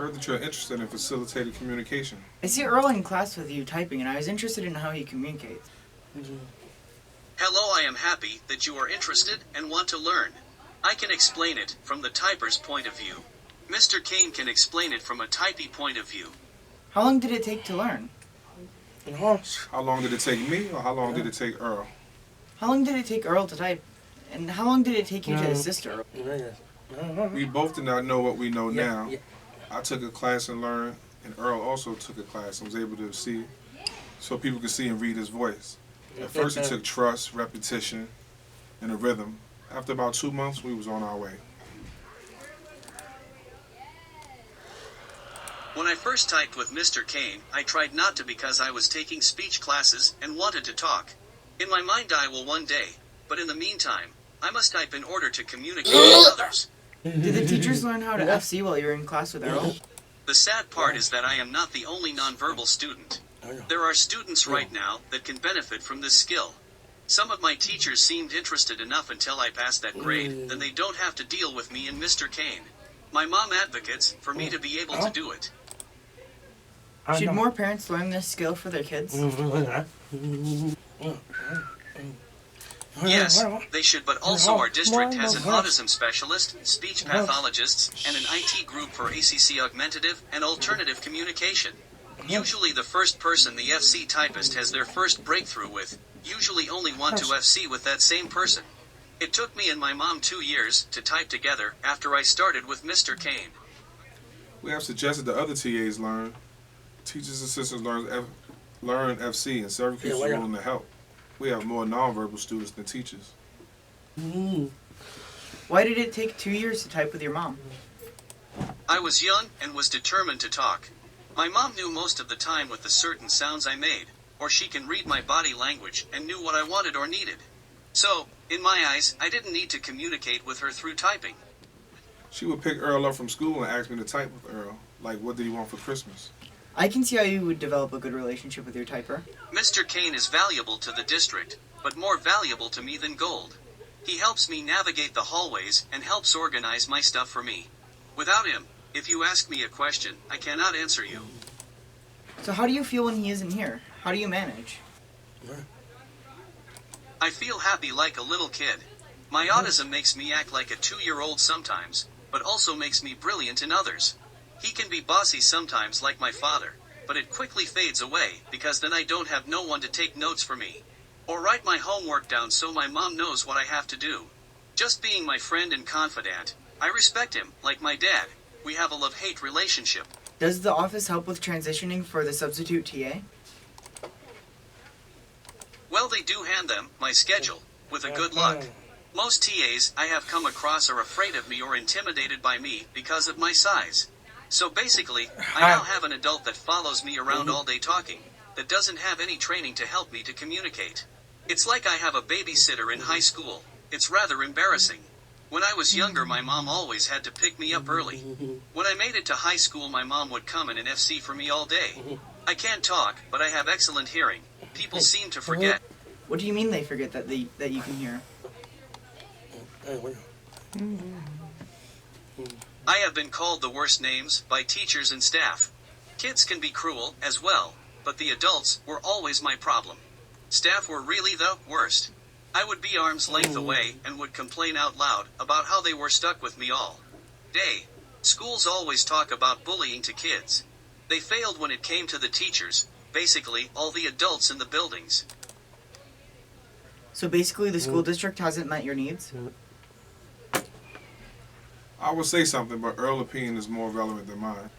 Heard that you're interested in facilitated communication. I see Earl in class with you typing, and I was interested in how he communicates. Hello, I am happy that you are interested and want to learn. I can explain it from the typer's point of view. Mr. Cain can explain it from a typey point of view. How long did it take to learn? How long did it take me, or how long did it take Earl? How long did it take Earl to type? And how long did it take you to assist Earl? We both did not know what we know now. I took a class and learned, and Earl also took a class and was able to see, so people could see and read his voice. At first it took trust, repetition, and a rhythm. After about 2 months, we was on our way. When I first typed with Mr. Cain, I tried not to because I was taking speech classes and wanted to talk. In my mind I will one day, but in the meantime, I must type in order to communicate with others. Did the teachers learn how to FC while you were in class with Earl? The sad part is that I am not the only nonverbal student. There are students right now that can benefit from this skill. Some of my teachers seemed interested enough until I passed that grade, then they don't have to deal with me and Mr. Cain. My mom advocates for me to be able to do it. Should more parents learn this skill for their kids? Yes, they should, but also our district has an autism specialist, speech pathologists, and an IT group for ACC augmentative and alternative communication. Usually the first person the FC typist has their first breakthrough with, usually only want to FC with that same person. It took me and my mom 2 years to type together after I started with Mr. Cain. We have suggested the other TAs learn. Teachers' assistants learn FC, and several kids are willing to help. We have more nonverbal students than teachers. Why did it take 2 years to type with your mom? I was young and was determined to talk. My mom knew most of the time with the certain sounds I made, or she can read my body language and knew what I wanted or needed. So, in my eyes, I didn't need to communicate with her through typing. She would pick Earl up from school and ask me to type with Earl, like what did he want for Christmas. I can see how you would develop a good relationship with your typer. Mr. Cain is valuable to the district, but more valuable to me than gold. He helps me navigate the hallways and helps organize my stuff for me. Without him, if you ask me a question, I cannot answer you. So how do you feel when he isn't here? How do you manage? I feel happy like a little kid. My autism makes me act like a 2-year-old sometimes, but also makes me brilliant in others. He can be bossy sometimes like my father, but it quickly fades away because then I don't have no one to take notes for me. Or write my homework down so my mom knows what I have to do. Just being my friend and confidant, I respect him, like my dad. We have a love-hate relationship. Does the office help with transitioning for the substitute TA? Well, they do hand them my schedule, with a good luck. Most TAs I have come across are afraid of me or intimidated by me because of my size. So basically, I now have an adult that follows me around all day talking, that doesn't have any training to help me to communicate. It's like I have a babysitter in high school. It's rather embarrassing. When I was younger, my mom always had to pick me up early. When I made it to high school, my mom would come in and FC for me all day. I can't talk, but I have excellent hearing. People seem to forget. What do you mean they forget that you can hear? I have been called the worst names by teachers and staff. Kids can be cruel as well, but the adults were always my problem. Staff were really the worst. I would be arm's length away and would complain out loud about how they were stuck with me all day. Schools always talk about bullying to kids. They failed when it came to the teachers, basically all the adults in the buildings. So basically the school district hasn't met your needs? I would say something, but Earl's opinion is more relevant than mine.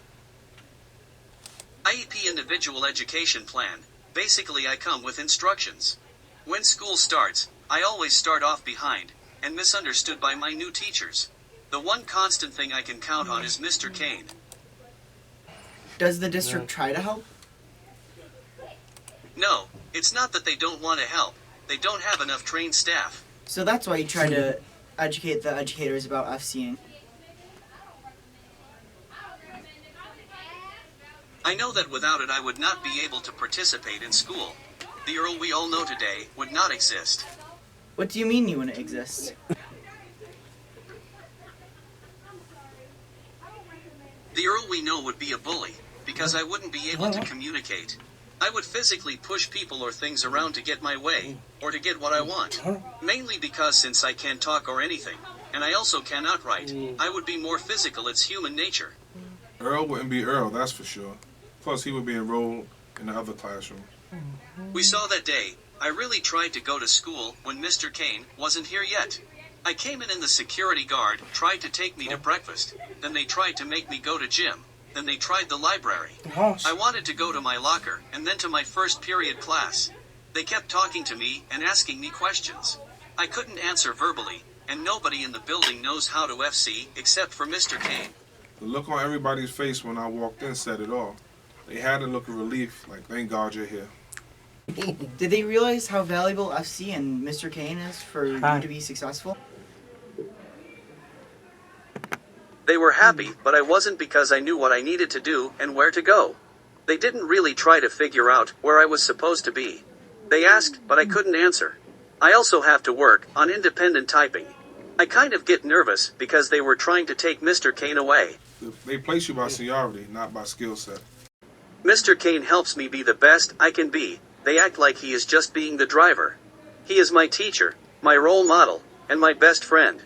IEP Individual Education Plan. Basically I come with instructions. When school starts, I always start off behind, and misunderstood by my new teachers. The one constant thing I can count on is Mr. Cain. Does the district try to help? No, it's not that they don't want to help. They don't have enough trained staff. So that's why you try to educate the educators about FCing. I know that without it I would not be able to participate in school. The Earl we all know today would not exist. What do you mean you wouldn't exist? The Earl we know would be a bully, because I wouldn't be able to communicate. I would physically push people or things around to get my way, or to get what I want. Mainly because since I can't talk or anything, and I also cannot write, I would be more physical. It's human nature. Earl wouldn't be Earl, that's for sure. Plus, he would be enrolled in the other classroom. We saw that day. I really tried to go to school when Mr. Cain wasn't here yet. I came in and the security guard tried to take me to breakfast. Then they tried to make me go to gym. Then they tried the library. I wanted to go to my locker, and then to my first period class. They kept talking to me and asking me questions. I couldn't answer verbally, and nobody in the building knows how to FC except for Mr. Cain. The look on everybody's face when I walked in said it all. They had a look of relief, like, thank God you're here. Did they realize how valuable FC and Mr. Cain is for you to be successful? They were happy, but I wasn't because I knew what I needed to do and where to go. They didn't really try to figure out where I was supposed to be. They asked, but I couldn't answer. I also have to work on independent typing. I kind of get nervous because they were trying to take Mr. Cain away. They place you by seniority, not by skill set. Mr. Cain helps me be the best I can be. They act like he is just being the driver. He is my teacher, my role model, and my best friend.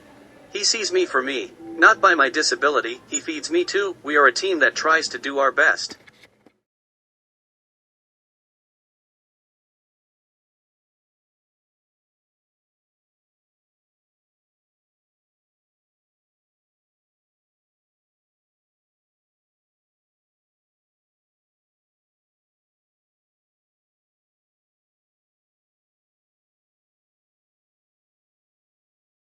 He sees me for me, not by my disability. He feeds me too. We are a team that tries to do our best.